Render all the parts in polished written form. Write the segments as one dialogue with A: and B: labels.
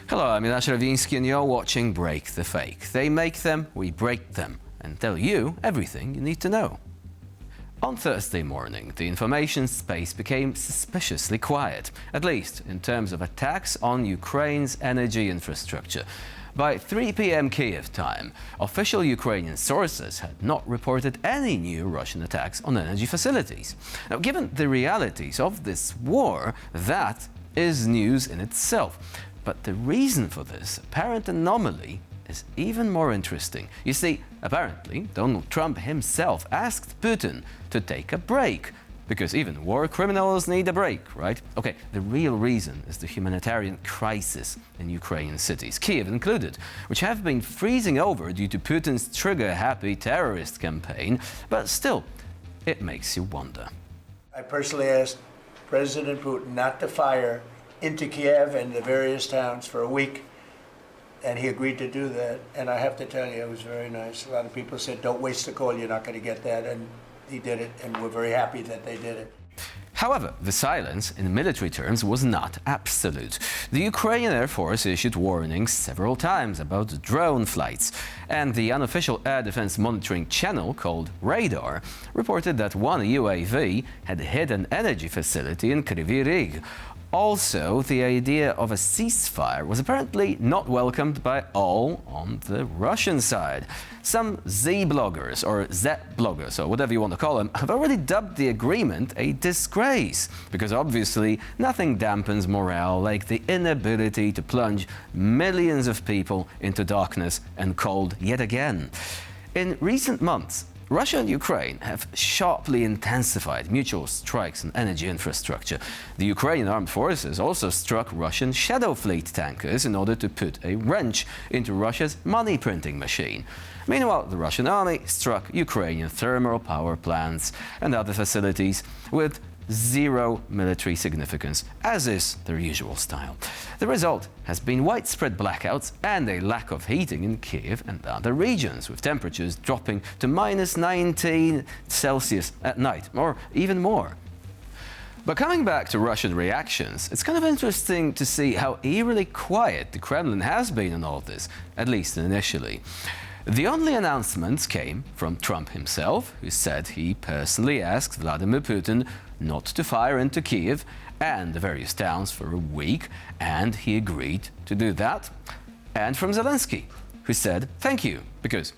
A: Hello, I'm Jonasz Rewiński and you're watching Break the Fake. They make them, we break them, and tell you everything you need to know. On Thursday morning, the information space became suspiciously quiet, at least in terms of attacks on Ukraine's energy infrastructure. By 3 p.m. Kiev time, official Ukrainian sources had not reported any new Russian attacks on energy facilities. Now, given the realities of this war, that is news in itself. But the reason for this apparent anomaly is even more interesting. You see, apparently, Donald Trump himself asked Putin to take a break, because even war criminals need a break, right? Okay, the real reason is the humanitarian crisis in Ukrainian cities, Kiev included, which have been freezing over due to Putin's trigger-happy terrorist campaign, but still, it makes you wonder.
B: I personally asked President Putin not to fire into Kiev and the various towns for a week, and he agreed to do that. And I have to tell you, it was very nice. A lot of people said, don't waste the call, you're not going to get that, and he did it, and we're very happy that they did it.
A: However, the silence, in military terms, was not absolute. The Ukrainian Air Force issued warnings several times about drone flights, and the unofficial air defense monitoring channel called Radar reported that one UAV had hit an energy facility in Kryvyi Rih. Also, the idea of a ceasefire was apparently not welcomed by all on the Russian side. Some Z-bloggers, or Z-bloggers, or whatever you want to call them, have already dubbed the agreement a disgrace, because obviously nothing dampens morale like the inability to plunge millions of people into darkness and cold yet again. In recent months, Russia and Ukraine have sharply intensified mutual strikes on energy infrastructure. The Ukrainian armed forces also struck Russian Shadow Fleet tankers in order to put a wrench into Russia's money-printing machine. Meanwhile, the Russian army struck Ukrainian thermal power plants and other facilities with zero military significance, as is their usual style. The result has been widespread blackouts and a lack of heating in Kiev and other regions, with temperatures dropping to minus 19 Celsius at night, or even more. But coming back to Russian reactions, it's kind of interesting to see how eerily quiet the Kremlin has been on all this, at least initially. The only announcements came from Trump himself, who said he personally asked Vladimir Putin not to fire into Kiev and the various towns for a week, and he agreed to do that. And from Zelensky, who said thank you, because,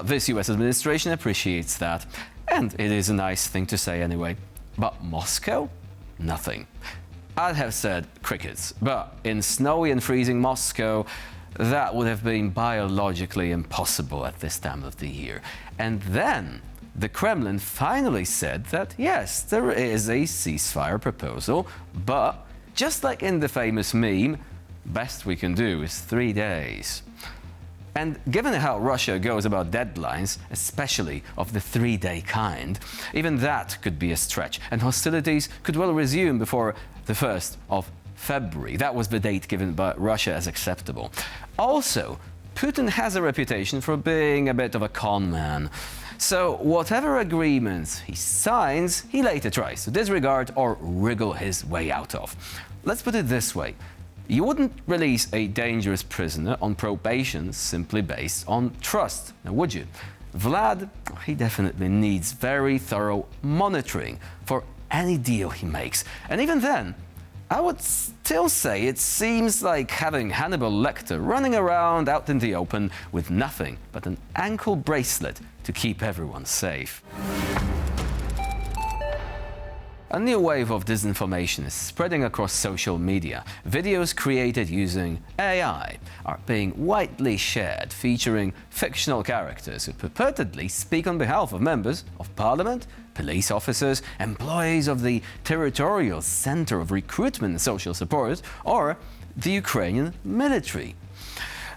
A: this US administration appreciates that, and it is a nice thing to say anyway. But Moscow? Nothing. I'd have said crickets, but in snowy and freezing Moscow, that would have been biologically impossible at this time of the year. And then the Kremlin finally said that, yes, there is a ceasefire proposal, but just like in the famous meme, best we can do is 3 days. And given how Russia goes about deadlines, especially of the 3-day kind, even that could be a stretch, and hostilities could well resume before the 1st of February. That was the date given by Russia as acceptable. Also, Putin has a reputation for being a bit of a con man. So whatever agreements he signs, he later tries to disregard or wriggle his way out of. Let's put it this way. You wouldn't release a dangerous prisoner on probation simply based on trust, now would you? Vlad, he definitely needs very thorough monitoring for any deal he makes. And even then, I would still say it seems like having Hannibal Lecter running around out in the open with nothing but an ankle bracelet to keep everyone safe. A new wave of disinformation is spreading across social media. Videos created using AI are being widely shared, featuring fictional characters who purportedly speak on behalf of members of parliament, police officers, employees of the Territorial Center of Recruitment and Social Support, or the Ukrainian military.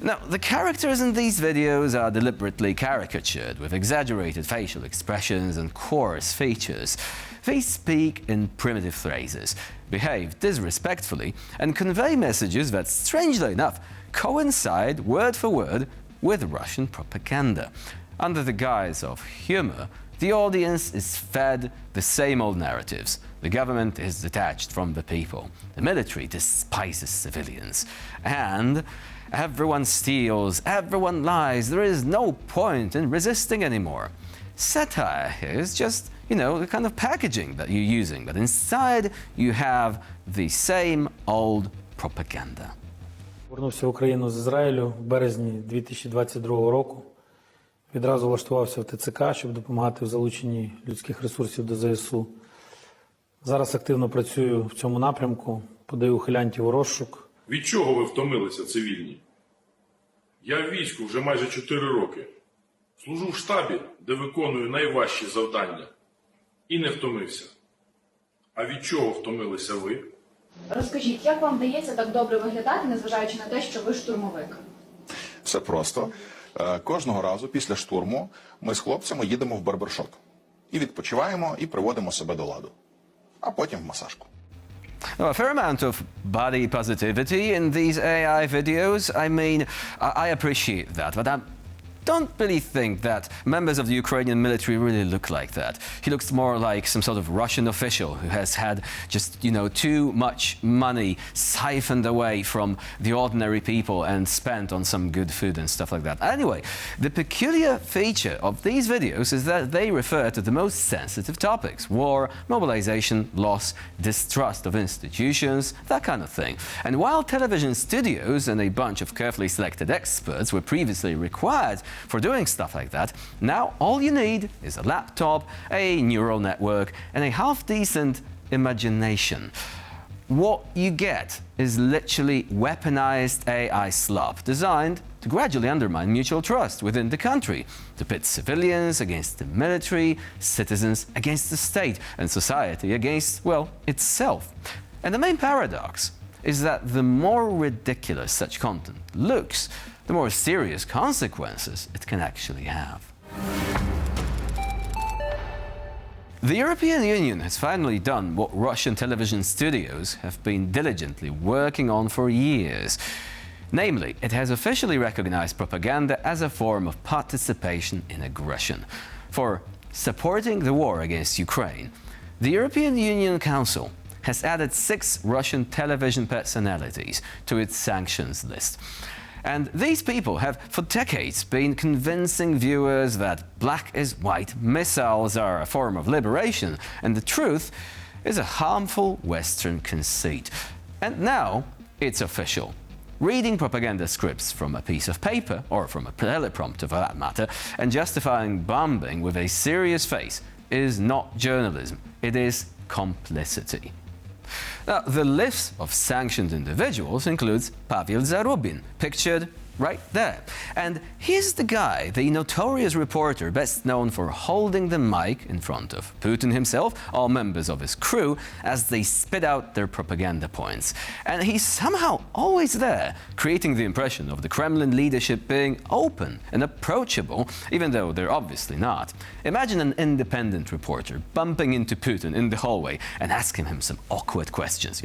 A: Now, the characters in these videos are deliberately caricatured with exaggerated facial expressions and coarse features. They speak in primitive phrases, behave disrespectfully, and convey messages that, strangely enough, coincide word for word with Russian propaganda. Under the guise of humor, the audience is fed the same old narratives. The government is detached from the people. The military despises civilians. And everyone steals, everyone lies. There is no point in resisting anymore. Satire is just, the kind of packaging that you're using. But inside you have the same old propaganda.
C: Повернувся в Україну з Ізраїлю в березні 2022 року. Відразу влаштувався в ТЦК, щоб допомагати в залученні людських ресурсів до ЗСУ. Зараз активно працюю в цьому напрямку, подаю ухилянтів у розшук.
D: Від чого ви втомилися, цивільні? Я в війську вже майже 4 роки. Служу в штабі, де виконую найважчі завдання. І не втомився. А від чого втомилися ви?
E: Розкажіть, як вам вдається так добре виглядати, незважаючи на те, що ви штурмовик?
F: Все просто. Кожного разу після штурму ми з хлопцями їдемо в барбершоп. І відпочиваємо, і приводимо себе до ладу. А потім в масажку.
A: Now, a fair amount of body positivity in these AI videos. I mean, I appreciate that, but I don't really think that members of the Ukrainian military really look like that. He looks more like some sort of Russian official who has had just, too much money siphoned away from the ordinary people and spent on some good food and stuff like that. Anyway, the peculiar feature of these videos is that they refer to the most sensitive topics: war, mobilization, loss, distrust of institutions, that kind of thing. And while television studios and a bunch of carefully selected experts were previously required for doing stuff like that, now all you need is a laptop, a neural network, and a half-decent imagination. What you get is literally weaponized AI slop designed to gradually undermine mutual trust within the country, to pit civilians against the military, citizens against the state, and society against, itself. And the main paradox is that the more ridiculous such content looks, the more serious consequences it can actually have. The European Union has finally done what Russian television studios have been diligently working on for years. Namely, it has officially recognized propaganda as a form of participation in aggression. For supporting the war against Ukraine, the European Union Council has added 6 Russian television personalities to its sanctions list. And these people have for decades been convincing viewers that black is white, missiles are a form of liberation, and the truth is a harmful Western conceit. And now it's official. Reading propaganda scripts from a piece of paper, or from a teleprompter for that matter, and justifying bombing with a serious face is not journalism, it is complicity. Now, the list of sanctioned individuals includes Pavel Zarubin, pictured right there. And he's the guy, the notorious reporter best known for holding the mic in front of Putin himself, all members of his crew, as they spit out their propaganda points. And he's somehow always there, creating the impression of the Kremlin leadership being open and approachable, even though they're obviously not. Imagine an independent reporter bumping into Putin in the hallway and asking him some awkward questions.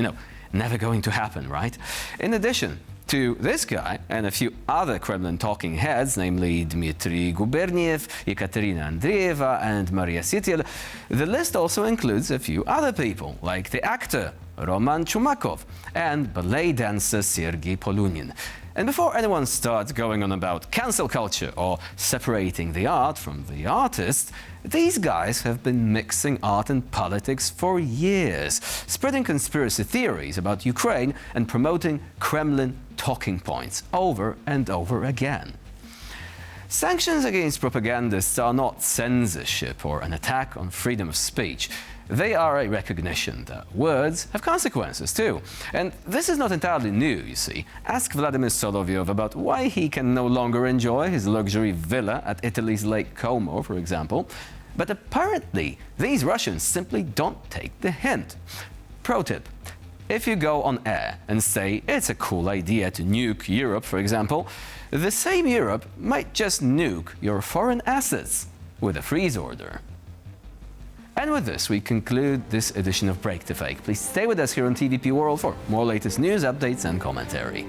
A: Never going to happen, right? In addition to this guy and a few other Kremlin talking heads, namely Dmitry Guberniev, Ekaterina Andreeva, and Maria Sityel, the list also includes a few other people, like the actor Roman Chumakov and ballet dancer Sergei Polunin. And before anyone starts going on about cancel culture or separating the art from the artist, these guys have been mixing art and politics for years, spreading conspiracy theories about Ukraine and promoting Kremlin talking points over and over again. Sanctions against propagandists are not censorship or an attack on freedom of speech. They are a recognition that words have consequences too. And this is not entirely new, you see. Ask Vladimir Solovyov about why he can no longer enjoy his luxury villa at Italy's Lake Como, for example. But apparently, these Russians simply don't take the hint. Pro tip: if you go on air and say it's a cool idea to nuke Europe, for example, the same Europe might just nuke your foreign assets with a freeze order. And with this, we conclude this edition of Break the Fake. Please stay with us here on TVP World for more latest news, updates, and commentary.